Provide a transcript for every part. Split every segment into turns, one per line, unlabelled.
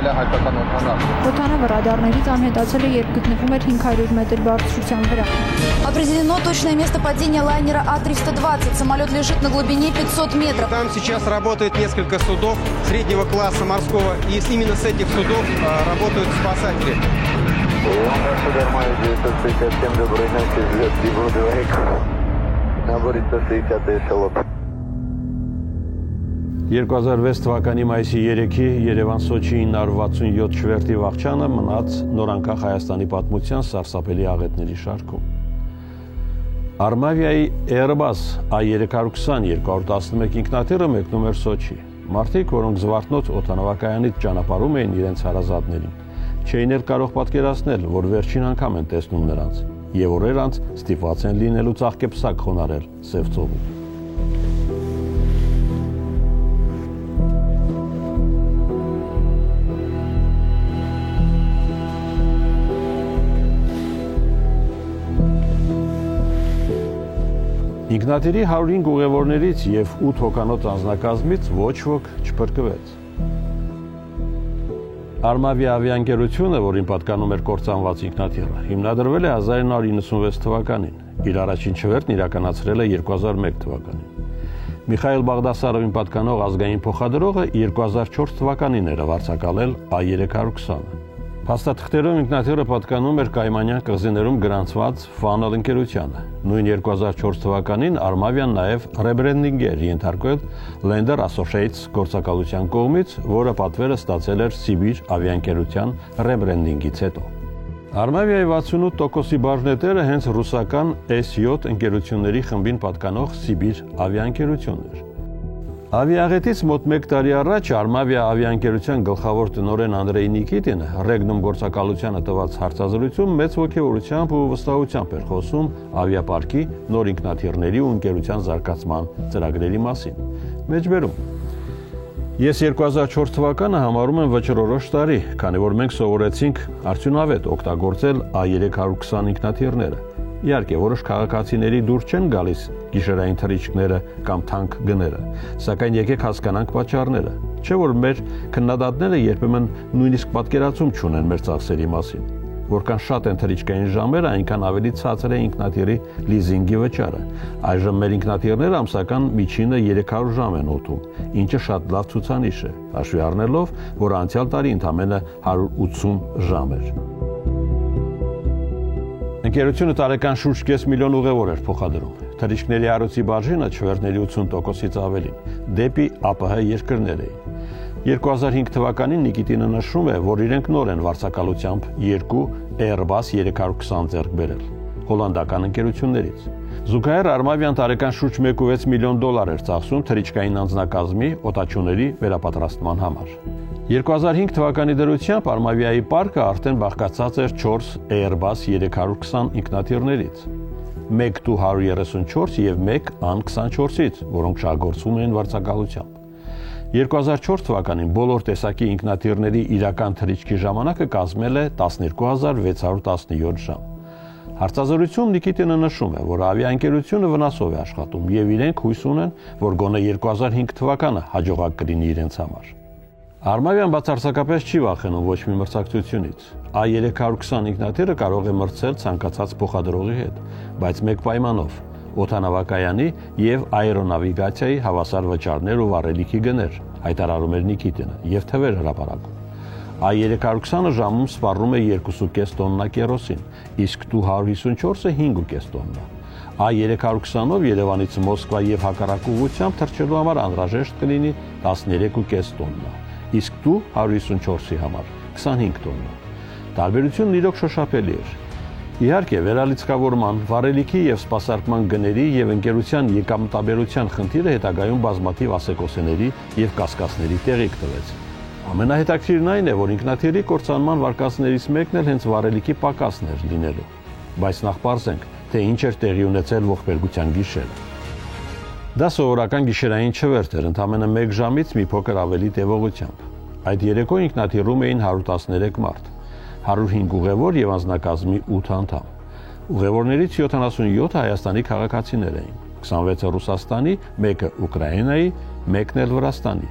հայտնվել է հայկական օդանավ։
Օդանավը ռադարներից անհետացել է, երբ գտնվում էր 500 մետր բարձրության վրա։
Определено точное место падения лайнера А-320. Самолет лежит на глубине 500 метров.
Там сейчас работает несколько судов среднего класса морского, и именно с этих судов работают спасатели.
«2006 թվականի մայիսի 3-ի Երևան-Սոչի 967 չվերթի վախճանը մնաց նորանկախ Հայաստանի պատմության սարսափելի աղետների շարքում։ Արմավիայի Airbus A320 211 ինքնաթիռը մեկնում էր Սոչի։ Մարդիկ, որոնք Զվարթնոց օդանավակայանից ճանապարհում էին իրենց հարազատներին, չէին էլ կարող պատկերացնել, որ վերջին անգամ են տեսնում նրանց, եւ օրեր անց ստիպված են լինելու ծաղկեպսակ խոնարհել Սև ծովում։ Ինքնաթիռի 105 ուղևորներից եւ 8 հոգանոց անձնակազմից ոչ ոք չփրկվեց։ Արմավիա ավիաընկերությունը, որին պատկանում էր կործանված ինքնաթիռը, հիմնադրվել է 1996 թվականին։ Իր առաջին չվերթն իրականացրել է 2001 թվականին։ Միխայել Բաղդասարովին պատկանող ազգային փոխադրողը 2004 թվականին էր վարձակալել A320-ը։ Փաստաթղթերում ինքնաթիռը պատկանում էր Կայմանյան կղզիներում գրանցված Funnel ընկերությանը։ Նույն 2004 թվականին Armavian նաև ռեբրենդինգ էր ենթարկվել Lender Associates գործակալության կողմից, որը պատվերը ստացել էր Սիբիր ավիաընկերության ռեբրենդինգից հետո։ Armaviայի 68%-ի բաժնետերը հենց ռուսական S7 ընկերությունների խմբին պատկանող Սիբիր ավիաընկերությունն էր։ Ավիաղետից մոտ 1 տարի առաջ Armavia ավիաընկերության գլխավոր տնօրեն Անդրեյ Նիկիտինը Ռեգնում գործակալությանը տված հարցազրույցում մեծ ոգևորությամբ ու վստահությամբ էր խոսում ավիապարկի նոր ինքնաթիռների ու ընկերության զարգացման ծրագրերի մասին։ Մեջբերում Ես 2004 թվականը համարում եմ վճռորոշ տարի, քանի որ մենք սովորեցինք արդյունավետ օգտագործել A320 ինքնաթիռները։ Իհարկե, որոշ քաղաքացիների դուր չեն գալիս գիշերային թռիչքները կամ թանկ գները, սակայն եկեք հասկանանք պատճառները, չէ՞ որ մեր քննադատները երբեմն նույնիսկ պատկերացում չունեն մեր ծախսերի մասին, որքան շատ են թռիչքային ժամերը, այնքան ավելի ցածր է ինքնաթիռի լիզինգի վճարը։ Այժմ մեր ինքնաթիռները ամսական միջինը 300 ժամ են օդում, ինչը շատ լավ ցուցանիշ է, հաշվի առնելով, որ անցյալ տարի ընդամենը 180 ժամ էր։ Ընկերությունը տարեկան շուրջ 5 միլիոն ուղևոր էր փոխադրում։ Թռիչքների առույցի բաժինը չվերթների 80%-ից ավելին դեպի ԱՊՀ երկրներ էին։ 2005 թվականին Նիկիտինը նշում է, որ իրենք նոր են վարձակալությամբ 2 Airbus 320 ձեռք բերել հոլանդական ընկերություններից։ Զուգահեռ Armavian տարեկան շուրջ 1.6 միլիոն դոլար էր ծախսում թռիչքային անձնակազմի օդաչուների վերապատրաստման համար։ 2005 թվականի դրությամբ Armaviայի պարկը արդեն բաղկացած էր 4 Airbus 320 ինքնաթիռներից, 1 Tu-134 եւ 1 An-24-ից, որոնք շահգործվում էին վարձակալությամբ։ 2004 թվականին բոլոր տեսակի ինքնաթիռների իրական թռիչքի ժամանակը կազմել է 12617 ժամ։ Հարցազրույցում Նիկիտինը նշում է, որ ավիաընկերությունը վնասով է աշխատում եւ իրենք հույս ունեն, որ գոնե 2005 թվականը հաջողակ կլինի իրենց համար։ Armavian բացարձակապես չի վախենում ոչ մի մրցակցությունից։ A320 ինքնաթիռը կարող է մրցել ցանկացած փոխադրողի հետ, բայց մեկ պայմանով՝ օդանավակայանի եւ աերոնավիգացիայի հավասար վճարներ ու վառելիքի գներ, հայտարարում էր Նիկիտինը եւ թվեր հրապարակում։ A320-ը ժամում սպառում է 2.5 տոննա կերոսին, իսկ Tu-154-ը 5.5 տոննա։ A320-ով Երևանից Մոսկվա եւ հակառակ ուղղությամբ թռչելու համար անհրաժեշտ կլինի 13.5 տոննա, իսկ Tu-154-ի համար 25 տոննա։ Տարբերությունն իրոք շոշափելի էր։ Իհարկե, վերալիցքավորման, վառելիքի եւ սպասարկման գների եւ ընկերության եկամտաբերության խնդիրը հետագայում բազմաթիվ ասեկոսեների եւ կասկածների տեղիք տվեց։ Ամենահետաքրքիրն այն է, որ ինքնաթիռի կործանման վարկածներից մեկն էլ հենց վառելիքի պակասն էր լինելու։ Բայց նախ պարզենք, թե ինչ էր տեղի ունեցել ողբերգության գիշերը։ Դա սովորական գիշերային չվերթ էր, ընդամենը 1 ժամից մի փոքր ավելի տևողությամբ։ Այդ երեկո ինքնաթիռում էին 113 մարդ, 105 ուղևոր եւ անձնակազմի 8 անդամ։ Ուղևորներից 77-ը Հայաստանի քաղաքացիներ էին, 26-ը Ռուսաստանի, 1-ը Ուկրաինայի, 1-ն էլ Վրաստանի։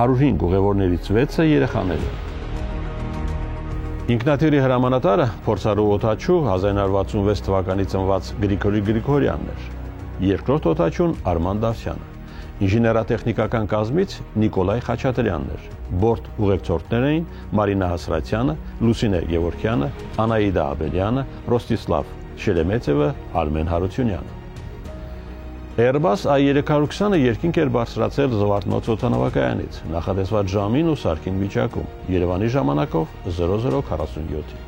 105 ուղևորներից 6-ը երեխաներ են։ Ինքնաթիռի հրամանատարը փորձառու օդաչու 1966 թվականի ծնված Գրիգորի Գրիգորյանն էր։ Երկրորդ օդաչուն Արման Դավթյանը։ Ինժեներատեխնիկական կազմից Նիկոլայ Խաչատրյանն էր։ Բորտ ուղեկցորդներ էին Մարինա Հասրատյանը, Լուսինե Գևորգյանը, Անահիդա Աբելյանը, Ռոստիսլավ Շելեմեցևը, Արմեն Հարությունյանը։ Airbus A320-ը երկինք էր բարձրացել Զվարթնոց օդանավակայանից, նախատեսված ժամին ու սարքին վիճակում, Երևանի ժամանակով 00:47-ին։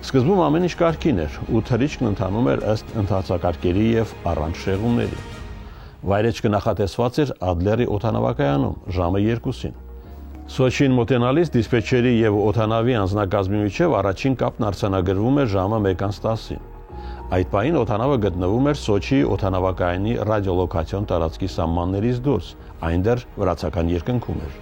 Սկզբում ամեն ինչ կարգին էր, ու թռիչքն ընթանում էր ըստ ընթացակարգերի եւ առանց շեղումների։ Վայրեջքը նախատեսված էր Ադլերի օդանավակայանում ժամը 2-ին։ Սոչին մոտենալիս դիսպեչերի եւ օդանավի անձնակազմի միջև առաջին կապն արձանագրվում էր ժամը 1:10-ին։ Այդ պահին օդանավը գտնվում էր Սոչի օդանավակայանի ռադիոլոկացիոն տարածքի սահմաններից դուրս, այն դեռ վրացական երկնքում էր։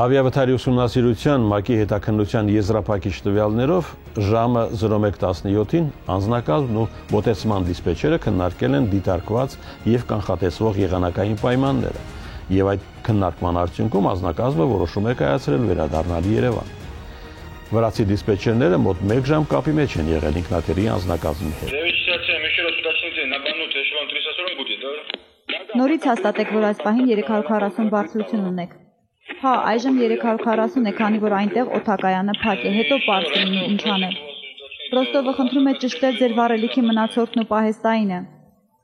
Ավիավթարի ուսումնասիրության ՄԱԿ-ի հետաքննության եզրափակիչ տվյալներով ժամը 01:17-ին անձնակազմն ու մոտեցման դիսպեչերը քննարկել են դիտարկված եւ կանխատեսվող եղանակային պայմանները, եւ այդ քննարկման արդյունքում անձնակազմը որոշում է կայացրել վերադառնալ Երևան։ Վրացի դիսպեչերները մոտ 1 ժամ կապի մեջ են եղել ինքնաթիռի անձնակազմի հետ։
Նորից հաստատեք, որ այս պահին 340 բարձրություն ունեք։ Հա, այժմ 340 է, քանի որ այնտեղ օդակայանը փակ է, հետո պարզ կլինի ինչ անել։ Ռոստովը խնդրում է ճշտել ձեր վառելիքի մնացորդն ու պահեստայինը։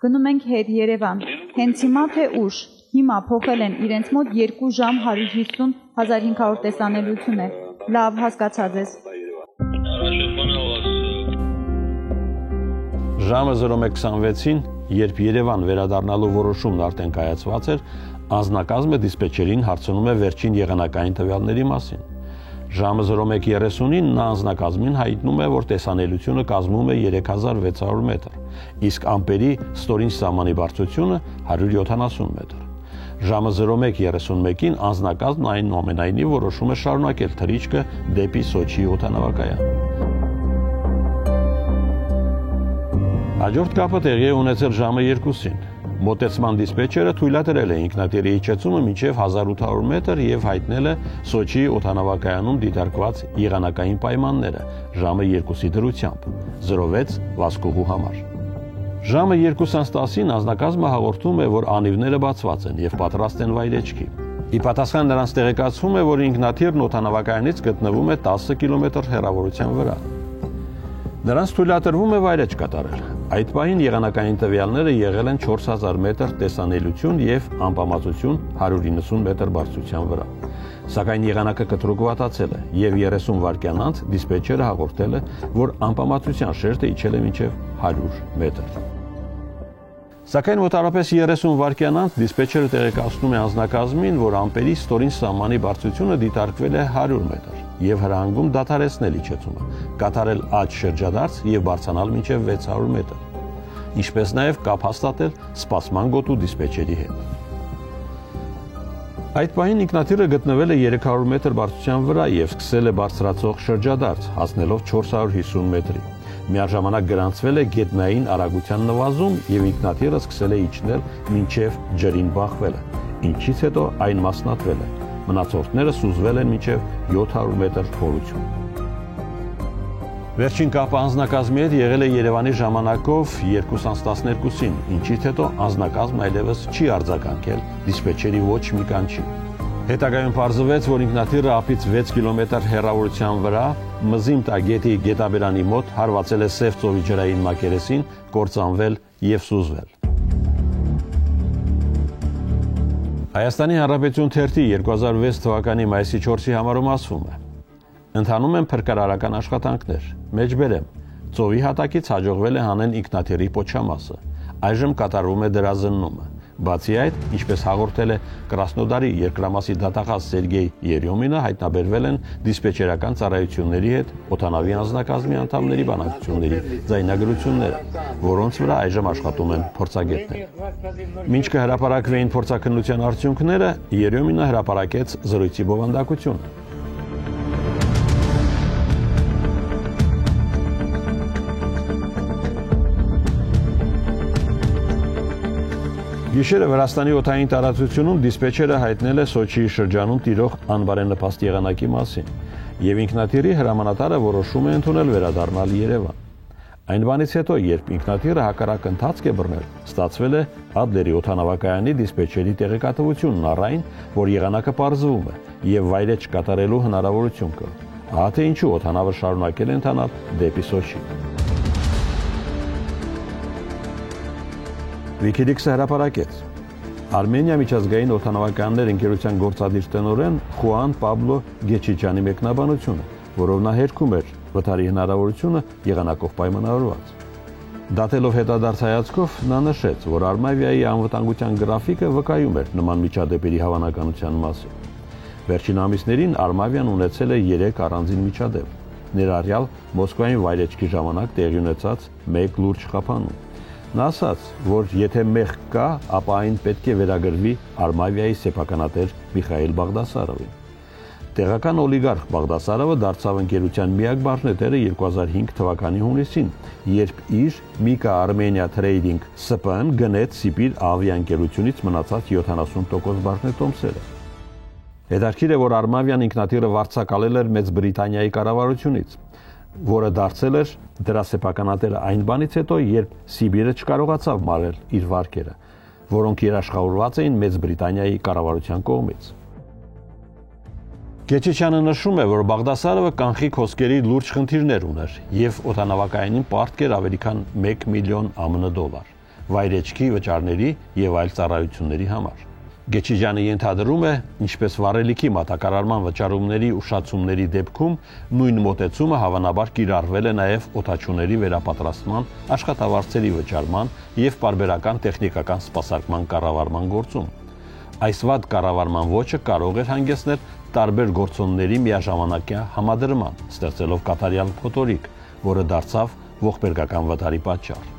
Գնում ենք հետ Երևան։ Հենց հիմա թե ուշ։ Հիմա փոխել են իրենց մոտ 2 ժամ 150 1500 տեսանելիություն է։ Լավ, հասկացա ձեզ։
Ժամը 01:26-ին, երբ Երևան վերադառնալու որոշումն արդեն կայացված էր, անձնակազմը դիսպեչերին հարցնում է վերջին եղանակային տվյալների մասին։ Ժամը 01:30-ին նա անձնակազմին հայտնում է, որ տեսանելիությունը կազմում է 3600 մետր, իսկ ամպերի ստորին սահմանի բարձրությունը 170 մետր։ Ժամը 01:31-ին անձնակազմն այնուամենայնիվ որոշում է շարունակել թռիչքը դեպի Սոչի օդանավակայան։ Հաջորդ կապը տեղի է ունեցել ժամը 2-ին։ Մոտեցման դիսպեչերը թույլատրել է ինքնաթիռի իջեցումը մինչև 1800 մետր եւ հայտնել է Սոչի օդանավակայանում դիտարկված եղանակային պայմանները ժամը 2-ի դրությամբ 06 վազքուղու համար։ Ժամը 2:10-ին անձնակազմը հաղորդում է, որ անիվները բացված են եւ պատրաստ են վայրեջքի։ Ի պատասխան նրանց տեղեկացվում է, որ ինքնաթիռն օդանավակայանից գտնվում է 10 կիլոմետր հեռավորության վրա։ Նրանց թույլատրվում է վայրեջ կատարել։ Այդ պահին եղանակային տվյալները եղել են 4000 մետր տեսանելիություն եւ անպամացություն 190 մետր բարձրության վրա։ Սակայն եղանակը կտրուկ վատացել է եւ 30 վայրկյան անց դիսպեչերը հաղորդել է, որ անպամացության շերտը իջել է մինչեւ 100 մետր։ Սակայն մոտարապես 30 վայրկյան անց դիսպեչերը տեղեկացնում է անձնակազմին, որ ամպերի ստորին սահմանի բարձրությունը դիտարկվել է 100 մետր եւ հրահանգում դադարեցնել իջեցումը, կատարել աճ շրջադարձ եւ բարձրանալ մինչեւ 600 մետր, ինչպես նաեւ կապ հաստատել սպասման գոտու դիսպեչերի հետ։ Այդ պահին ինքնաթիռը գտնվել է 300 մետր բարձրության վրա եւ սկսել է բարձրացող շրջադարձ, հասնելով 450 մետրի։ Միաժամանակ գրանցվել է գետնային արագության նվազում եւ ինքնաթիռը սկսել է իջնել մինչեւ ջրին բախվելը, ինչից հետո այն մասնատվել է։ Մնացորդները սուզվել են մինչև 700 մետր խորություն։ Վերջին կապը անձնակազմի հետ եղել է Երևանի ժամանակով 2:12-ին, ինչից հետո անձնակազմն այլևս չի արձագանքել դիսպեչերի ոչ մի կանչի։ Հետագայում պարզվեց, որ ինքնաթիռը ափից 6 կիլոմետր հեռավորության վրա Մզիմտա գետի գետաբերանի մոտ հարվածել է Սև ծովի ջրային մակերեսին, կործանվել եւ սուզվել։ Հայաստանի Հանրապետություն թերթի 2006 թվականի մայիսի 4-ի համարում ասվում է. ընթանում են փրկարարական աշխատանքներ, մեջբերեմ, ծովի հատակից հաջողվել է հանեն ինքնաթիռի պոչամասը, այժմ կատարվում է դրա զննումը։ Բացի այդ, ինչպես հաղորդել է Կրասնոդարի երկրամասի դատախազ Սերգեյ Երյոմինը, հայտնաբերվել են դիսպեչերական ծառայությունների հետ օդանավի անձնակազմի անդամների բանակցությունների ձայնագրությունները, որոնց վրա այժմ աշխատում են փորձագետներ։ Մինչ կհրապարակվեին փորձաքննության արդյունքները, Երյոմինը հրապարակեց զրույցի բովանդակություն։ Գիշերը Վրաստանի օդային տարածությունում դիսպեչերը հայտնել է Սոչիի շրջանում տիրող անբարենպաստ եղանակի մասին։ եւ ինքնաթիռի հրամանատարը որոշում է ընդունել վերադառնալ Երևան։ Այն բանից հետո, երբ ինքնաթիռը հակառակ ընթացք է բռնել, ստացվել է Ադլերի օդանավակայանի դիսպեչերի տեղեկատվությունն առ այն, որ եղանակը պարզվում է եւ վայրէջք կատարելու հնարավորություն կա։ Ահա թե ինչու օդանավը շարունակել է ընթանալ դեպի Սոչի։ WikiLeaks-ը հրապարակեց. Արմենիա միջազգային օդանավակայաններ ընկերության գործադիր տնօրեն Խուան Պաբլո Գեչիչյանի մեկնաբանությունը, որով նա հերքում էր վթարի հնարավորությունը եղանակով պայմանավորված։ Դատելով հետադարձ հայացքով նա նշեց, որ Արմավիայի անվտանգության գրաֆիկը վկայում էր նման միջադեպերի հավանականության մասին։ Վերջին ամիսներին Արմավիան ունեցել է 3 առանձին միջադեպ, ներառյալ Մոսկվային վայրեջքի ժամանակ տեղի ունեցած 1 լուրջ խափանում։ Նա ասաց, որ եթե մեղք կա, ապա այն պետք է վերագրվի Արմավիայի սեփականատեր Միխայիլ Բաղդասարովին։ Տեղական օլիգարխ Բաղդասարովը դարձավ ընկերության միակ բաժնետերը 2005 թվականի հունիսին, երբ իր Mika Armenia Trading SPN գնեց Սիբիր ավիաընկերությունից մնացած 70% բաժնետոմսերը։ Հետաքրքիր է, որ Արմավիան ինքնաթիռը վարձակալել էր Մեծ Բրիտանիայի կառավարությունից, որը դարձել էր դրա սեփականատերը այն բանից հետո, երբ Սիբիրը չկարողացավ մարել իր վարկերը, որոնք երաշխավորված էին Մեծ Բրիտանիայի կառավարության կողմից։ Գեչիչյանը նշում է, որ Բաղդասարովը կանխիկ հոսքերի լուրջ խնդիրներ ուներ եւ օդանավակայանին պարտք էր ավելի քան 1 միլիոն ԱՄՆ դոլար վայրեջքի վճարների եւ այլ ծառայությունների համար։ Գեչիչյանը ենթադրում է, ինչպես վառելիքի մատակարարման վճարումների ուշացումների դեպքում նույն մոտեցումը հավանաբար կիրառվել է նաեւ օդաչուների վերապատրաստման, աշխատավարձերի վճարման եւ պարբերական տեխնիկական սպասարկման կառավարման գործում։ Այս վատ կառավարման ոճը կարող էր հանգեցնել տարբեր գործոնների միաժամանակյա համադրման, ստեղծելով կատարյալ փոթորիկ, որը դարձավ ողբերգական վտարի պատճառ։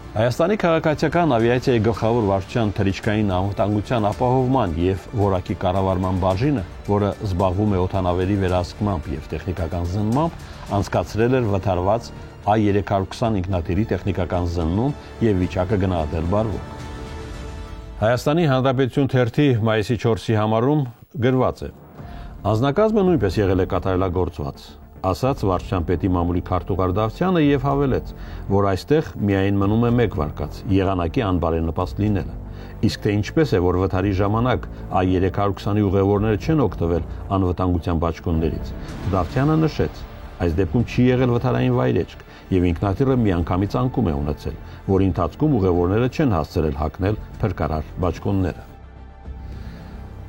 Հայաստանի քաղաքացիական ավիացիայի գլխավոր վարչության թռիչքային անվտանգության ապահովման եւ որակի կառավարման բաժինը, որը զբաղվում է օդանավերի վերահսկմամբ եւ տեխնիկական զննումամբ, անցկացրել էր վթարված A320 ինքնաթիռի տեխնիկական զննում եւ վիճակը գնահատել բարվոք։ Հայաստանի Հանրապետություն թերթի մայիսի 4-ի համարում գրված է. Անձնակազմը նույնպես եղել է կատարելագործված, ասաց վարչության պետի մամուլի քարտուղար Դավթյանը եւ հավելեց, որ այստեղ միայն մնում է մեկ վարկած՝ եղանակի անբարենպաստ լինելը։ Իսկ թե ինչպես է, որ վթարի ժամանակ A320-ի ուղևորները չեն օգտվել անվտանգության բաճկոններից, Դավթյանը նշեց, այս դեպքում չի եղել վթարային վայրեջք եւ ինքնաթիռը միանգամից անկում է ունեցել, որի ընթացքում ուղևորները չեն հասցրել հագնել փրկարար բաճկոնները։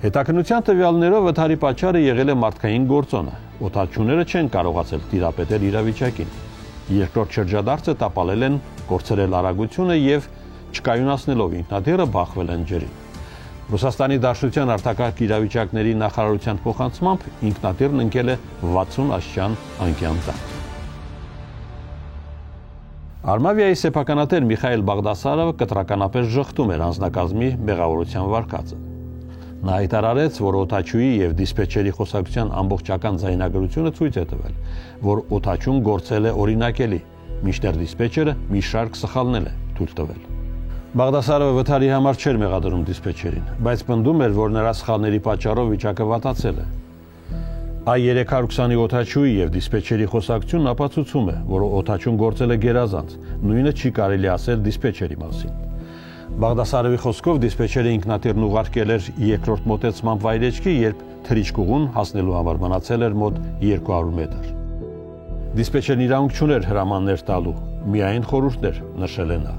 Հետաքննության տվյալներով վթարի պատճառը եղել է մարդկային գործոնը։ Օդաչուները չեն կարողացել տիրապետել իրավիճակին։ Երկրորդ շրջադարձը տապալել են կորցրել արագությունը եւ չկայունացնելով ինքնաթիռը բախվել են ջրին։ Ռուսաստանի Դաշնության արտակարգ իրավիճակների նախարարության փոխանցմամբ ինքնաթիռն ընկել է 60 աշճան անկյան տակ։ Արմավիայի սեփականատեր Միխայիլ Բաղդասարովը կտրականապես ժխտում էր անձնակազմի մեղավորության վարկածը։ Նա հայտարարեց, որ օդաչուի եւ դիսպեչերի խոսակցության ամբողջական ձայնագրությունը ցույց է տվել, որ օդաչուն գործել է օրինակելի, մինչդեռ դիսպեչերը մի շարք սխալներ է թույլ տվել։ Բաղդասարովը վթարի համար չէր մեղադրում դիսպեչերին, բայց պնդում էր, որ նրա սխալների պատճառով վիճակը վատացել է։ A320-ի օդաչուի եւ դիսպեչերի խոսակցությունն ապացուցում է, որ օդաչուն գործել է գերազանց, նույնը չի կարելի ասել դիսպեչերի մասին։ Բաղդասարովի խոսքով դիսպեչերը ինքնաթիռն ուղարկել էր երկրորդ մոտեցման վայրեջքի, երբ թռիչքուղուն հասնելու համար մնացել էր մոտ 200 մետր։ Դիսպեչերն իրավունք չուներ հրամաններ տալու, միայն խորհուրդներ, նշել է նա։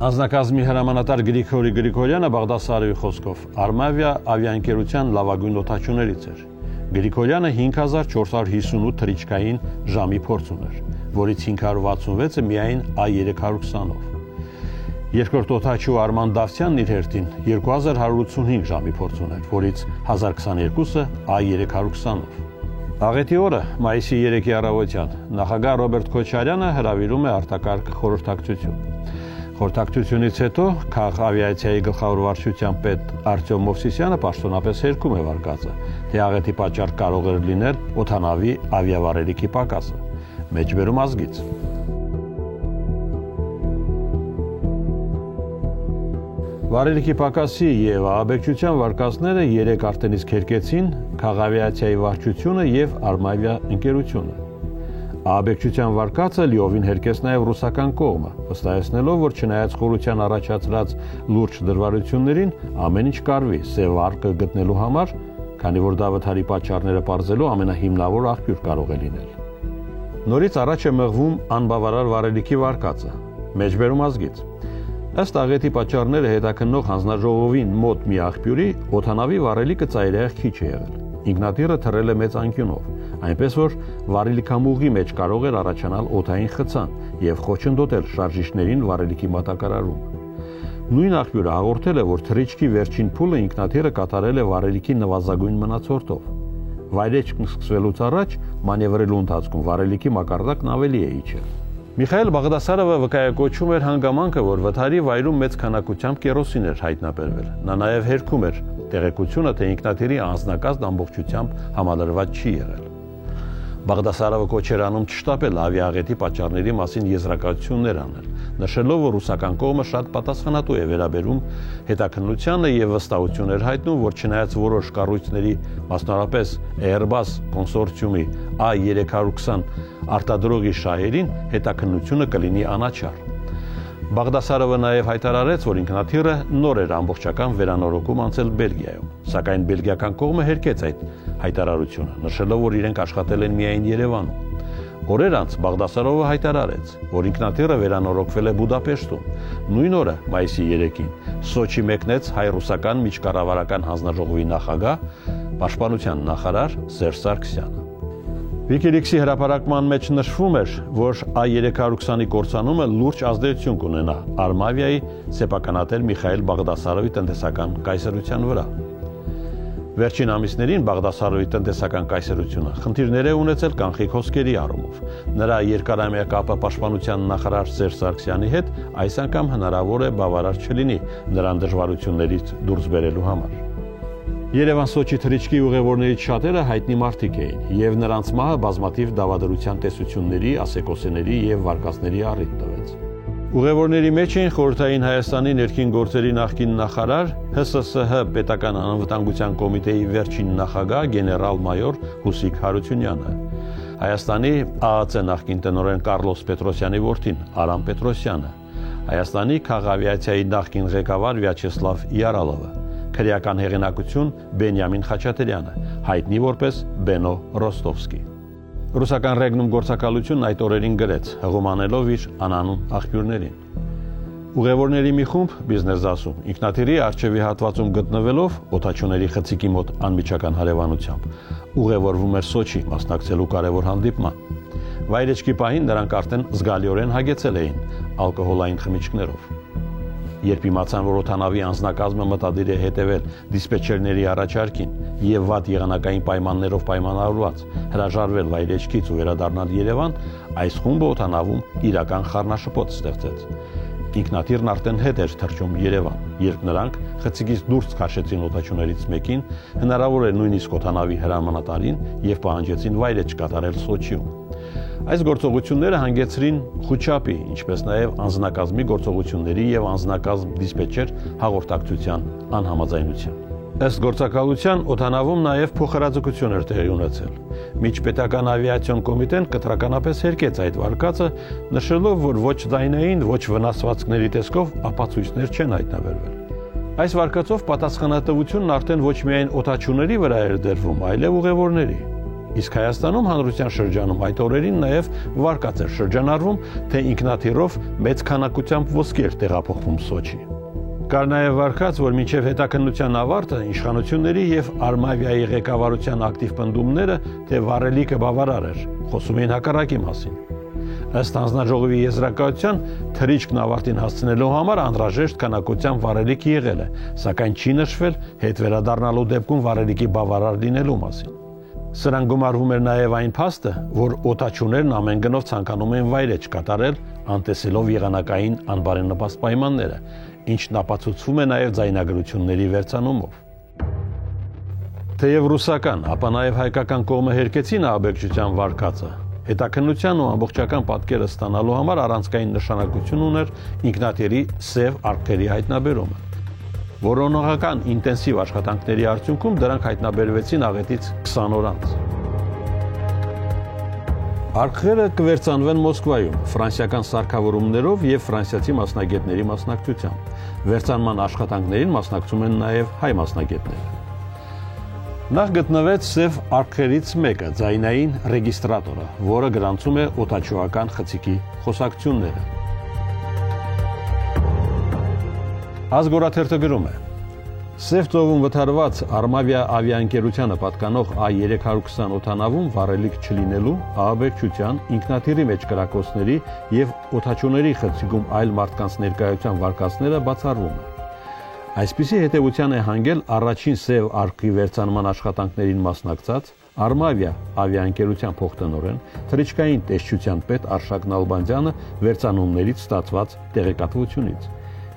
Անձնակազմի հրամանատար Գրիգորի Գրիգորյանը Բաղդասարովի խոսքով Արմավիա ավիաընկերության լավագույն օդաչուներից էր։ Գրիգորյանը 5458 թռիչքային ժամի փորձ ուներ, որից 566-ը միայն A320-ով։ Երկրորդ օդաչու Արման Դավթյանն իր հերթին 2185 ժամի փորձ ուներ, որից 1022-ը A320-ով։ Աղետի օրը, մայիսի 3-ի առավոտյան, նախագահ Ռոբերտ Քոչարյանը հրավիրում է արտակարգ խորհրդակցություն։ Խորհրդակցությունից հետո քաղաքավիացիայի գլխավոր վարչության պետ Արտյոմ Մովսիսյանը պաշտոնապես հերքում է վարկածը, թե աղետի պատճառ կարող էր լինել օդանավի ավիավարելիքի պակասը, մեջբերում ազգից։ Վարելիքի պակասի եւ ահաբեկչության վարկածները 3 արտենից քերկեցին Քաղավիացիայի վարչությունը եւ Արմավիա ընկերությունը։ Ահաբեկչության վարկածը լիովին հերկեց նաեւ ռուսական կողմը, վստահեցնելով, որ չնայած խորության առաջացրած լուրջ դժվարություններին, ամեն ինչ կարվի սև արկը գտնելու համար, քանի որ դա վթարի պատճառները բարձելու ամենահիմնավոր աղբյուր կարող է լինել։ Նորից առաջ է մղվում անբավարար վարելիքի վարկածը, մեջբերում ազգից։ Ըստ աղետի պատճառները հետաքննող հանձնաժողովին մոտ մի աղբյուրի օդանավի վարելիքը ծայրահեղ քիչ է եղել։ Ինքնաթիռը թռել է մեծ անկյունով, այնպես որ վարելիքամուղի մեջ կարող էր առաջանալ օդային խցան եւ խոչընդոտել շարժիչներին վարելիքի մատակարարում։ Նույն աղբյուրը հաղորդել է, որ թռիչքի վերջին փուլը ինքնաթիռը կատարել է վարելիքի նվազագույն մնացորդով։ Վայրեջքն սկսվելուց առաջ մանևրելու ընթացքում վարելիքի մակարդակն ավելի է իջել։ Միխայել Բաղդասարովը վկայակոչում էր հանգամանքը, որ վթարի վայրում մեծ քանակությամբ կերոսին էր հայտնաբերվել։ Նա նաև հերքում էր տեղեկությունը, թե ինքնաթիռի անձնակազմն ամբողջությամբ համալրված չի եղել։ Բաղդասարովը կոչ էր անում չշտապել ավիաաղետի պատճառների մասին եզրակացություններ անել, նշելով, որ ռուսական կողմը շատ պատասխանատու է վերաբերում հետաքննությանը եւ վստահություն էր հայտնում, որ չնայած որոշ կառույցների, մասնավորապես Airbus կոնսորցիումի A320 արտադրողի շահերին, հետաքննությունը կլինի անաչառ։ Բաղդասարովը նաև հայտարարեց, որ ինքնաթիռը նոր էր ամբողջական վերանորոգում անցել Բելգիայում, սակայն բելգիական կողմը հերքեց այդ հայտարարությունը, նշելով, որ իրենք աշխատել են միայն Երևանում։ Օրեր անց Բաղդասարովը հայտարարեց, որ ինքնաթիռը վերանորոգվել է Բուդապեշտում։ Նույն օրը, մայիսի 3-ին, Սոչի մեկնեց հայ-ռուսական միջկառավարական հանձնաժողովի նախագահ, պաշտպանության նախարար Սերժ Սարգսյանը։ Wikileaks-ի հրապարակման մեջ նշվում էր, որ A320-ի կործանումը լուրջ ազդեցություն կունենա Արմավիայի սեփականատեր Միխայել Բաղդասարովի տնտեսական կայսրության վրա։ Վերջին ամիսներին Բաղդասարովի տնտեսական կայսրությունը խնդիրներ է ունեցել կանխիկ հոսքերի առումով։ Նրա երկարամյա կապը պաշտպանության նախարար Սերժ Սարգսյանի հետ այս անգամ հնարավոր է բավարար չլինի նրան դժվարություններից դուրս բերելու համար։ Երևան-Սոչի թռիչքի ուղևորներից շատերը հայտնի մարդիկ էին, եւ նրանց մահը բազմաթիվ դավադրության տեսությունների, ասեկոսեների եւ վարկածների առիթ տվեց։ Ուղևորների մեջ էին Խորհրդային Հայաստանի ներքին գործերի նախկին նախարար, ՀՍՍՀ պետական անվտանգության կոմիտեի վերջին նախագահ գեներալ-մայոր Հուսիկ Հարությունյանը, Հայաստանի ԱԱՑ նախկին տնօրեն Կառլոս Պետրոսյանի որդին Արամ Պետրոսյանը, Հայաստանի քաղավիացիայի նախկին ղեկավար Վյաչեսլավ Յարալովը, քրեական հեղինակություն Բենյամին Խաչատրյանը, հայտնի որպես Բենո Ռոստովսկի։ Ռուսական ռեգնում գործակալությունն այդ օրերին գրեց, հղումանելով իր անանուն աղբյուրներին։ Ուղևորների մի խումբ, բիզնես դասում, ինքնաթիռի առջևի հատվածում գտնվելով օդաչուների խցիկի մոտ անմիջական հարևանությամբ, ուղևորվում էր Սոչի մասնակցելու կարևոր հանդիպման։ Վայրեջքի պահին նրանք արդեն զգալիորեն հագեցել էին ալկոհոլային խմիչքներով։ Երբ իմացան, որ օդանավի անձնակազմը մտադիր է հետևել դիսպեչերների առաջարկին եւ վատ եղանակային պայմաններով պայմանավորված հրաժարվել վայրեջքից ու վերադառնալ Երևան, այս խումբը օդանավում իրական խառնաշփոթ ստեղծեց։ Ինքնաթիռն արդեն հետ էր թռչում Երևան, երբ նրանք խցիկից դուրս քաշեցին օդաչուներից մեկին, հնարավոր է նույնիսկ օդանավի հրամանատարին եւ պահանջեցին վայրեջք կատարել Սոչիում։ Այս գործողությունները հանգեցրին խուճապի, ինչպես նաև անձնակազմի գործողությունների եւ անձնակազմ դիսպեչեր հաղորդակցության անհամաձայնության։ Ըստ գործակալության օդանավում նաև փոխհրաձգություն էր տեղի ունեցել։ Միջպետական ավիացիոն կոմիտեն կտրականապես հերկեց այդ վարկածը, նշելով, որ ոչ ձայնային, ոչ վնասվածքների տեսքով ապացույցներ չեն հայտնաբերվել։ Այս վարկածով պատասխանատվությունն արդեն ոչ միայն օդաչուների վրա էր դրվում, այլև ուղևորների։ Իսկ Հայաստանում հանրության շրջանում այդ օրերին նաև վարկած էր շրջանառվում, թե ինքնաթիռով մեծ քանակությամբ ոսկի էր տեղափոխվում Սոչի։ Կար նաև վարկած, որ մինչև հետաքննության ավարտը իշխանությունների եւ Արմավիայի ղեկավարության ակտիվ պնդումները, թե վարելիքը բավարար էր, խոսում էին հակառակի մասին։ Ըստ հանձնաժողովի եզրակացության, թռիչքն ավարտին հասցնելու համար անհրաժեշտ քանակությամբ վարելիք եղել է, սակայն չի նշվել հետ վերադառնալու դեպքում վարելիքի բավարար լինելու մասին։ Սրան գումարվում էր նաև այն փաստը, որ օդաչուներն ամեն գնով ցանկանում են վայրեջ կատարել, անտեսելով եղանակային անբարենպաստ պայմանները, ինչն ապացուցվում է նաև ձայնագրությունների վերցանումով։ Թեև ռուսական, ապա նաև հայկական կողմը հերկեցին ահաբեկչության վարկածը, հետաքննության ու ամբողջական պատկերը ստանալու համար առանցքային նշանակություն ուներ ինքնաթիռի սև արկղերի հայտնաբերումը։ Որոնողական ինտենսիվ աշխատանքների արդյունքում դրանք հայտնաբերվեցին աղետից 20 օր անց։ Արքղերը կվերծանվեն Մոսկվայում ֆրանսիական սարքավորումներով եւ ֆրանսիացի մասնագետների մասնակցությամբ։ Վերծանման աշխատանքներին մասնակցում են նաեւ հայ մասնագետներ։ Նախ գտնվեց սև արքղերից մեկը, ձայնային ռեգիստրատորը, որը գրանցում է օդաչուական խցիկի խոսակցությունները։ Ազգորաթերթը գրում է. Սև ծովում վթարված Արմավիա ավիաընկերությանը պատկանող A320 օդանավում վառելիք չլինելու, ահաբեկչության, ինքնաթիռի մեջ կրակոցների եւ օդաչուների խցիկում այլ մարդկանց ներկայության վարկածները բացառվում են։ Այսպիսի հետևության է հանգել առաջին սև արքղի վերծանման աշխատանքներին մասնակցած Արմավիա ավիաընկերության փոխտնօրեն, թռիչքային տեսչության պետ Արշակ Նալբանդյանը վերծանումներից ստացված տեղեկատվությունից։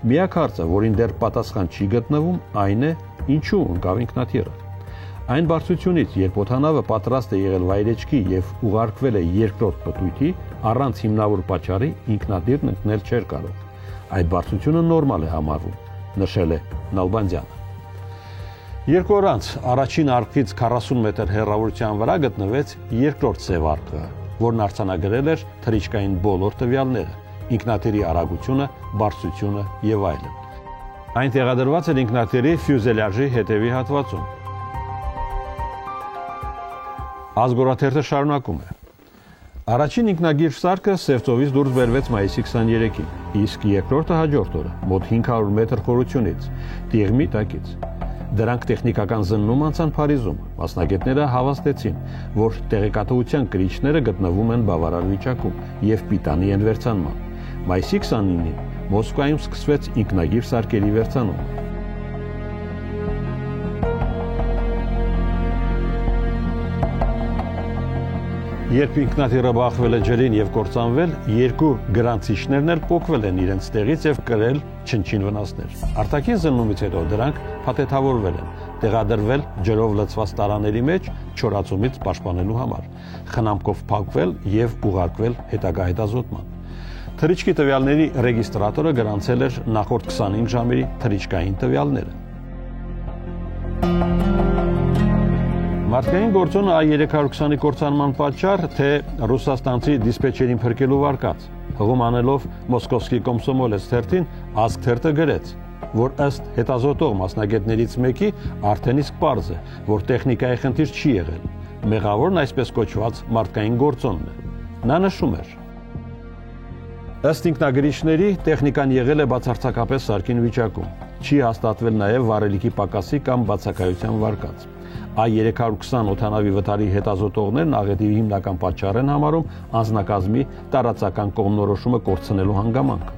Միակ հարցը, որին դեռ պատասխան չի գտնվում, այն է, ինչու ընկավ ինքնաթիռը։ Այն բարձությունից, երբ օդանավը պատրաստ է եղել վայրեջքի եւ ուղարկվել է երկրորդ պտույտի, առանց հիմնավոր պատճառի ինքնաթիռն ընկնել չէր կարող։ Այդ բարձությունը նորմալ է համարվում, նշել է Նալբանդյանը։ Երկու օր անց առաջին արքղից 40 մետր հեռավորության վրա գտնվեց երկրորդ սև արքղը, որն արձանագրել էր թռիչքային բոլոր տվյալները։ Ինքնաթիռի արագությունը, բարձրությունը եւ այլն։ Այն տեղադրված էր ինքնաթիռի ֆյուզելյաժի հետևի հատվածում։ Ազգորաթերթը շարունակում է. Առաջին ինքնագիր սարքը Սևծովից դուրս բերվեց մայիսի 23-ին, իսկ երկրորդը հաջորդ օրը, մոտ 500 մետր խորությունից, Տիղմի տակից։ Դրանք տեխնիկական զննում անցան Փարիզում։ Մասնագետները հավաստեցին, որ տեղեկատվության կրիչները գտնվում են բավարար վիճակում եւ պիտանի են վերծանման։ Մայիսի 29-ին Մոսկվայում սկսվեց ինքնագիր սարքերի վերծանումը։ Երբ ինքնաթիռը բախվել է ջրին եւ կործանվել, երկու գրանցիչներն էլ պոկվել են իրենց տեղից եւ կրել չնչին վնասներ։ Արտաքին զննումից հետո դրանք փաթեթավորվել են, տեղադրվել ջրով լցված տարաների մեջ չորացումից պաշտպանելու համար, խնամքով փակվել եւ ուղարկվել հետագա հետազոտման։ Թռիչքի տվյալների ռեգիստրատորը գրանցել էր նախորդ 25 ժամերի թռիչքային տվյալները։ Մարդկային գործոնը A320-ի կործանման պատճառ, թե ռուսաստանցի դիսպեչերին փրկելու վարկած, հղում անելով Մոսկովսկի Կոմսոմոլեց թերթին, Ազգ թերթը գրեց, որ ըստ հետազոտող մասնագետներից մեկի արդեն իսկ պարզ է, որ տեխնիկայի խնդիր չի եղել։ Մեղավորն այսպես կոչված մարդկային գործոնն է։ Նա նշում էր. Ըստ ինքնագրիչների, տեխնիկան եղել է բացարձակապես սարքին վիճակում։ Չի հաստատվել նաև վառելիքի պակասի կամ բացակայության վարկած։ A320 օդանավի վթարի հետազոտողներն աղետի հիմնական պատճառ են համարում անձնակազմի տարածական կողմնորոշումը կորցնելու հանգամանքը։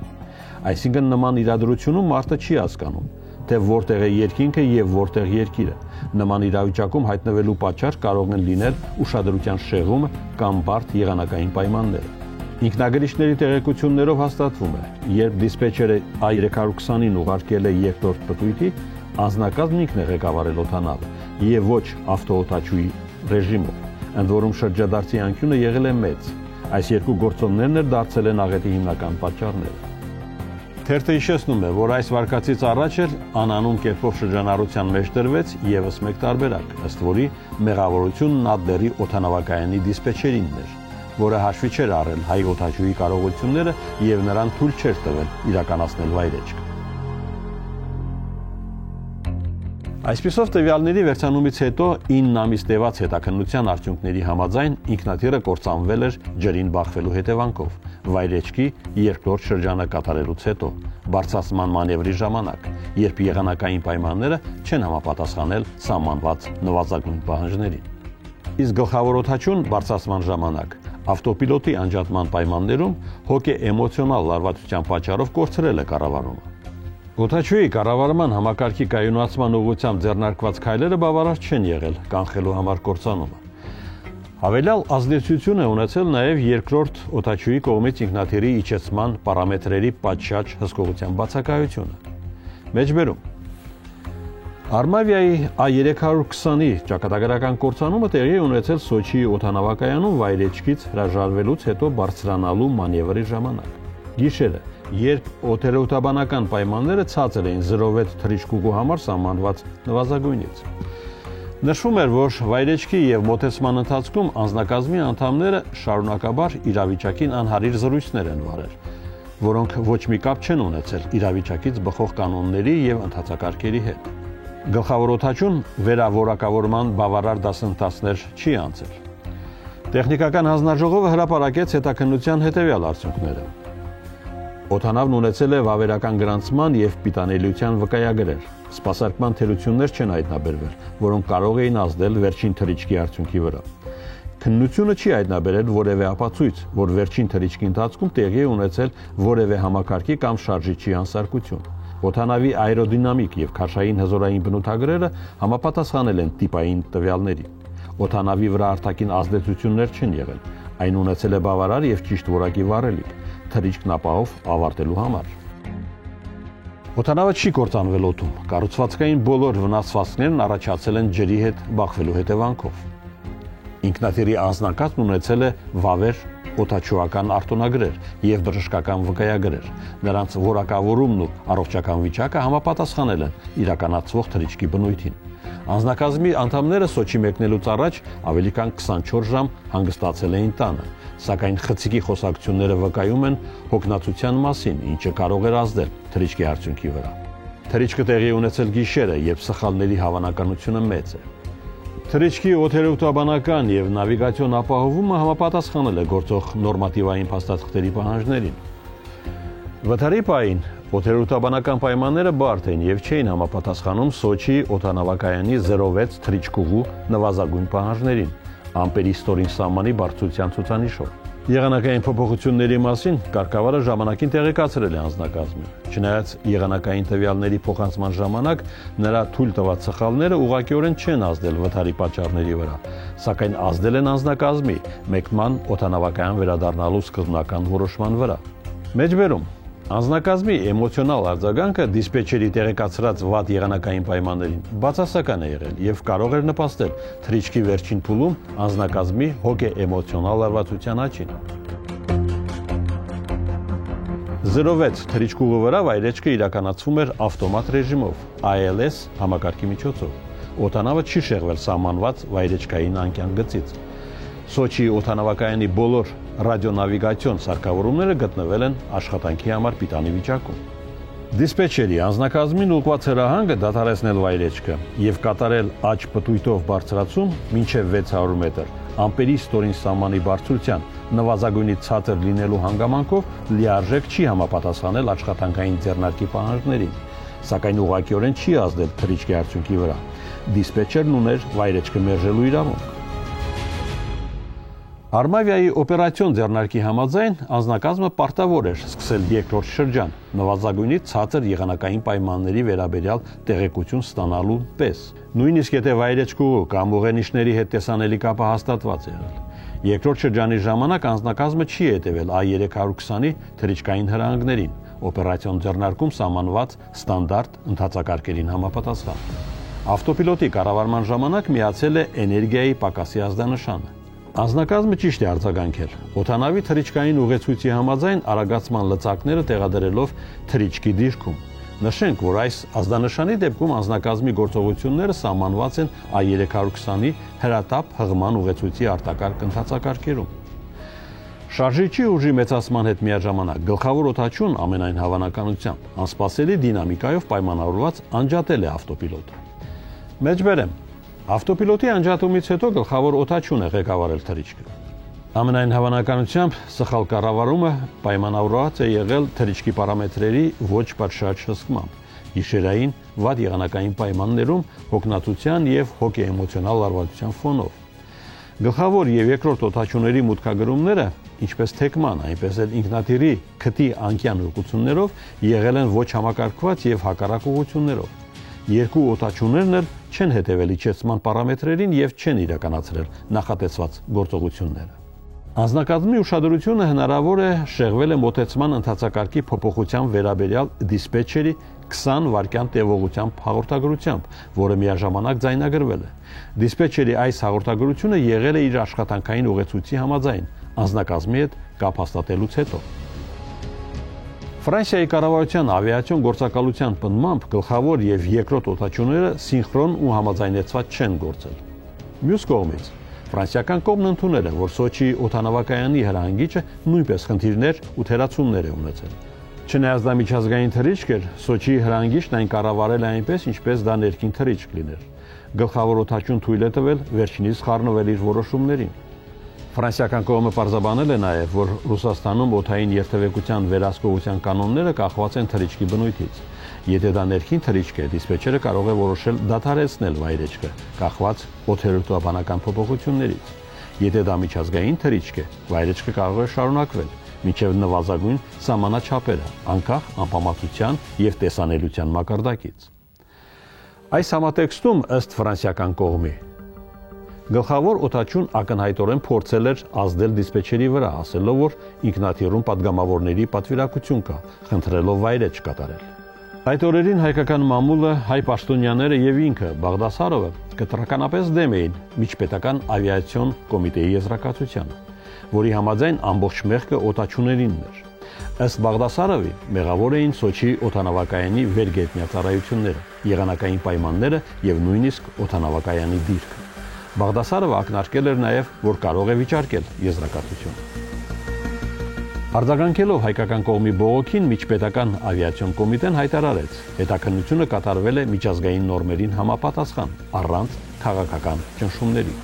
Այսինքն նման իրադրությունում մարդը չի հասկանում, թե որտեղ է երկինքը եւ որտեղ երկիրը։ Նման իրավիճակում հայտնվելու պատճառ կարող են լինել ուշադրության շեղումը կամ բարդ եղանակային պայմանները։ Ինքնագրիչների տեղեկություններով հաստատվում է, երբ դիսպեչերը A320-ին ուղարկել է երկրորդ պտույտի, անձնակազմն ինքն է ղեկավարել օդանավը եւ ոչ ավտոօդաչուի ռեժիմով, ընդ որում շրջադարձի անկյունը եղել է մեծ։ Այս երկու գործոններն էլ դարձել են աղետի հիմնական պատճառները։ Թերթը հիշեցնում է, որ այս վարկածից առաջ էլ անանուն կերպով շրջանառության մեջ դրվեց եւս մեկ տարբերակ, ըստ որի մեղավորությունն Ադլերի օդանավակայանի դիսպեչերինն էր, որը հաշվի չէր առել հայ օդաչուի կարողությունները եւ նրան թույլ չէր տվել իրականացնել վայրեջք։ Այսպիսով տվյալների վերցանումից հետո 9 ամիս տևած հետաքննության արդյունքների համաձայն ինքնաթիռը կործանվել էր ջրին բախվելու հետևանքով, վայրեջքի երկրորդ շրջանը կատարելուց հետո, բարձրացման մանևրի ժամանակ, երբ եղանակային պայմանները չեն համապատասխանել սահմանված նվազագույն պահանջներին։ Իսկ գլխավոր օդաչուն բարձրացման ժամանակ ավտոպիլոտի անջատման պայմաններում հոգե-էմոցիոնալ լարվածության պատճառով կորցրել է կառավարումը։ Օդաչուի կառավարման համակարգի կայունացման ուղղությամբ ձեռնարկված քայլերը բավարար չեն եղել կանխելու համար կործանումը։ Հավելյալ ազդեցություն է ունեցել նաև երկրորդ օդաչուի կողմից ինքնաթիռի իջեցման պարամետրերի պատշաճ հսկողության բացակայությունը։ Մեջբերում Արմավիայի A320-ի ճակատագրական կործանումը տեղի է ունեցել Սոչիի օդանավակայանում վայրեջքից հրաժարվելուց հետո բարձրանալու մանևրի ժամանակ։ Գիշերը, երբ օդերեւութաբանական պայմանները ցածր էին 0.6 թռիչքուղու համար սահմանված նվազագույնից։ Նշվում էր, որ վայրեջքի եւ մոտեցման ընթացքում անձնակազմի անդամները շարունակաբար իրավիճակին անհարիր զրույցներ են վարել, որոնք ոչ մի կապ չեն ունեցել իրավիճակից բխող կանոնների եւ ընթացակարգերի հետ։ Գլխավոր օդաչուն վերավորակավորման բավարար դասընթացներ չի անցել։ Տեխնիկական հանձնաժողովը հրապարակեց հետաքննության հետևյալ արդյունքները։ Օդանավն ունեցել է վավերական գրանցման եւ պիտանելիության վկայագրեր։ Սպասարկման թերություններ չեն հայտնաբերվել, որոնք կարող էին ազդել վերջին թռիչքի արդյունքի վրա։ Քննությունը չի հայտնաբերել որևէ ապացույց, որ վերջին թռիչքի ընթացքում տեղի է ունեցել որևէ համակարգի կամ շարժիչի անսարկություն։ Օդանավի աերոդինամիկ եւ քաշային հզորային բնութագրերը համապատասխանել են տիպային տվյալների։ Օդանավի վրա արտաքին ազդեցություններ չեն եղել։ Այն ունեցել է բավարար եւ ճիշտ որակի վառելիք, թռիչքն ապահով ավարտելու համար։ Օդանավը չի կործանվել օդում։ Կառուցվածքային բոլոր վնասվածքներն առաջացել են ջրի հետ բախվելու հետևանքով։ Ինքնաթիռի անձնակազմն ունեցել է վավեր օդաչուական արտոնագրեր եւ բժշկական վկայագրեր։ Նրանց որակավորումն ու առողջական վիճակը համապատասխանել են իրականացվող թռիչքի բնույթին։ Անձնակազմի անդամները Սոչի մեկնելուց առաջ ավելի քան 24 ժամ հանգստացել էին տանը, սակայն խցիկի խոսակցությունները վկայում են հոգնածության մասին, ինչը կարող էր ազդել թռիչքի արդյունքի վրա։ Թռիչքը տեղի ունեցել գիշերը, երբ սխալների հավանականությունը մեծ է։ Թռիչքի օդերեւութաբանական եւ նավիգացիոն ապահովումը համապատասխանել է գործող նորմատիվային փաստաթղթերի պահանջներին։ Վթարի պահին օդերեւութաբանական պայմանները բարդ էին եւ չէին համապատասխանում Սոչի օդանավակայանի 0.6 թռիչքուղու նվազագույն պահանջներին, ամպերի ստորին սահմանի բարձրության ցուցանիշով։ Եղանակային փոփոխությունների մասին կարգավարը ժամանակին տեղեկացրել է անձնակազմին։ Չնայած եղանակային տվյալների փոխանցման ժամանակ նրա թույլ տված սխալները ուղղակիորեն չեն ազդել վթարի պատճառների վրա, սակայն ազդել են անձնակազմի մեկնման օդանավակայան վերադառնալու սկզբնական որոշման վրա։ Մեջբերում անձնակազմի էմոցիոնալ արձագանքը դիսպեչերի տեղեկացրած վատ եղանակային պայմաններին բացասական է եղել եւ կարող էր նպաստել թռիչքի վերջին փուլում անձնակազմի հոգե-էմոցիոնալ լարվածության աճին։ 0.6 թռիչքուղու վրա վայրեջքը իրականացվում էր ավտոմատ ռեժիմով ILS համակարգի միջոցով։ Օդանավը չի շեղվել սահմանված վայրեջքային անկյան գծից։ Սոչի օդանավակայանի բոլոր ռադիոնավիգացիոն սարքավորումները գտնվել են աշխատանքի համար պիտանի վիճակում։ Դիսպեչերի անձնակազմին ուղղված հրահանգը դադարեցնել վայրեջքը եւ կատարել աճ պտույտով բարձրացում մինչեւ 600 մետր ամպերի ստորին սահմանի բարձրության նվազագույնից ցածր լինելու հանգամանքով լիարժեք չի համապատասխանել աշխատանքային ձեռնարկի պահանջներին, սակայն ուղղակիորեն չի ազդել թռիչքի արդյունքի վրա։ Դիսպեչերն ուներ վայրեջքը մերժելու իրավունք։ Արմավիայի օպերացիոն ձեռնարկի համաձայն անձնակազմը պարտավոր էր սկսել երկրորդ շրջան նվազագույնից ցածր եղանակային պայմանների վերաբերյալ տեղեկություն ստանալու պես, նույնիսկ եթե վայրեջքուղու կամ ուղենիշների հետ տեսանելի կապը հաստատված է եղել։ Երկրորդ շրջանի ժամանակ անձնակազմը չի հետևել A320-ի թռիչքային հրահանգներին, օպերացիոն ձեռնարկում սահմանված ստանդարտ ընթացակարգերին համապատասխան։ Ավտոպիլոտի կառավարման ժամանակ միացել է էներգիայի պակասի ազդանշանը։ Անձնակազմը ճիշտ է արձագանքել։ Օդանավի թռիչքային ուղեցույցի համաձայն արագացման լծակները տեղադրելով թռիչքի դիրքում։ Նշենք, որ այս ազդանշանի դեպքում անձնակազմի գործողությունները սահմանված են A320-ի հրատապ հղման ուղեցույցի արտակարգ ընթացակարգերում։ Շարժիչի ուժի մեծացման հետ միաժամանակ գլխավոր օդաչուն ամենայն հավանականությամբ անսպասելի դինամիկայով պայմանավորված անջատել է ավտոպիլոտը։ Մեջբերեմ Ավտոպիլոտի անջատումից հետո գլխավոր օդաչուն է ղեկավարել թռիչքը։ Ամենայն հավանականությամբ սխալ կառավարումը պայմանավորված է եղել թռիչքի պարամետրերի ոչ պատշաճ հսկմամբ, գիշերային վատ եղանակային պայմաններում հոգնածության եւ հոգեէմոցիոնալ լարվածության ֆոնով։ Գլխավոր եւ երկրորդ օդաչուների մուտքագրումները, ինչպես թեկման, այնպես էլ ինքնաթիռի քթի անկյան ուղղություններով եղել են ոչ համակարգված եւ հակառակ ուղղություններով։ Երկու օդաչուներն էլ չեն հետևել իջեցման պարամետրերին եւ չեն իրականացրել նախատեսված գործողությունները։ Անձնակազմի ուշադրությունը հնարավոր է շեղվել է մոտեցման ընթացակարգի փոփոխության վերաբերյալ դիսպեչերի 20 վայրկյան տևողությամբ հաղորդագրությամբ, որը միաժամանակ ձայնագրվել է։ Դիսպեչերի այս հաղորդագրությունը եղել է իր աշխատանքային ուղեցույցի համաձայն, անձնակազմի հետ կապ հաստատելուց հետո։ Ֆրանսիայի կառավարության ավիացիոն գործակալության պնդմամբ գլխավոր եւ երկրորդ օդաչուները սինխրոն ու համաձայնեցված չեն գործել։ Մյուս կողմից ֆրանսիական կողմն ընդունել է, որ Սոչիի օդանավակայանի հրահանգիչը նույնպես խնդիրներ ու թերացումներ է ունեցել։ Չնայած դա միջազգային թռիչք էր, Սոչիի հրահանգիչն այն կառավարել է այնպես, ինչպես դա ներքին թռիչք լիներ։ Գլխավոր օդաչուն թույլ է տվել վերջինիս խառնվել իր որոշումներին։ Ֆրանսիական կողմը պարզաբանել է նաև, որ Ռուսաստանում օդային երթևեկության վերահսկողության կանոնները կախված են թռիչքի բնույթից։ Եթե դա ներքին թռիչք է, դիսպեչերը կարող է որոշել դադարեցնել վայրեջքը, կախված օդերուտաբանական փոփոխություններից։ Եթե դա միջազգային թռիչք է, վայրեջքը կարող է շարունակվել մինչև նվազագույն սահմանաչափերը, անկախ անպամատության եւ տեսանելիության մակարդակից։ Այս համատեքստում, ըստ ֆրանսիական կողմի, գլխավոր օդաչուն ակնհայտորեն փորձել էր ազդել դիսպեչերի վրա, ասելով, որ ինքնաթիռում պատգամավորների պատվիրակություն կա, խնդրելով վայրեջք կատարել։ Այդ օրերին հայկական մամուլը, հայ պաշտոնյաները եւ ինքը Բաղդասարովը կտրականապես դեմ էին միջպետական ավիացիոն կոմիտեի եզրակացությանը, որի համաձայն ամբողջ մեղքը օդաչուներինն էր։ Ըստ Բաղդասարովի մեղավոր էին Սոչիի օդանավակայանի վերգետնյա ծառայությունները, եղանակային պայմանները եւ նույնիսկ օդանավակայանի դիրքը։ Բաղդասարովը ակնարկել էր նաև, որ կարող է վիճարկել եզրակացություն։ Արձագանքելով հայկական կողմի բողոքին, միջպետական ավիացիոն կոմիտեն հայտարարեց, հետաքննությունը կատարվել է միջազգային նորմերին համապատասխան, առանց քաղաքական ճնշումների։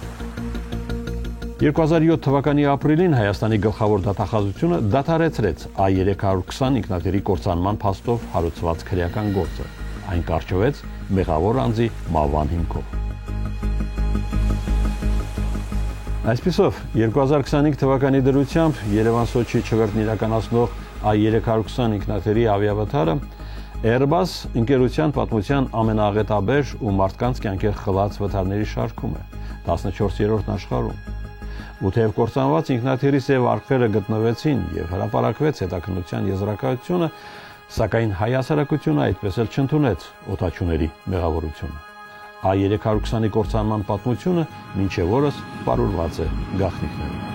2007 թվականի ապրիլին Հայաստանի գլխավոր դատախազությունը դադարեցրեց A320 ինքնաթիռի կործանման փաստով հարուցված քրեական գործը։ Այն կարճվեց մեղավոր անձի մահվան հիմքով։ Այսպիսով, 2025 թվականի դրությամբ Երևան-Սոչի չվերթն իրականացնող A320 ինքնաթիռի ավիավթարը Airbus ընկերության պատմության ամենաաղետաբեր ու մարդկանց կյանքեր խլած վթարների շարքում է, 14-րդն աշխարհում։ Ու թեև կործանված ինքնաթիռի սև արկղերը գտնվեցին եւ հրապարակվեց հետաքննության եզրակացությունը, սակայն հայ հասարակությունը այդպես էլ չընդունեց օդաչուների մեղավորությունը։ A320-ի կործանման պատմությունը մինչև օրս պարուրված է գաղտնիքներով։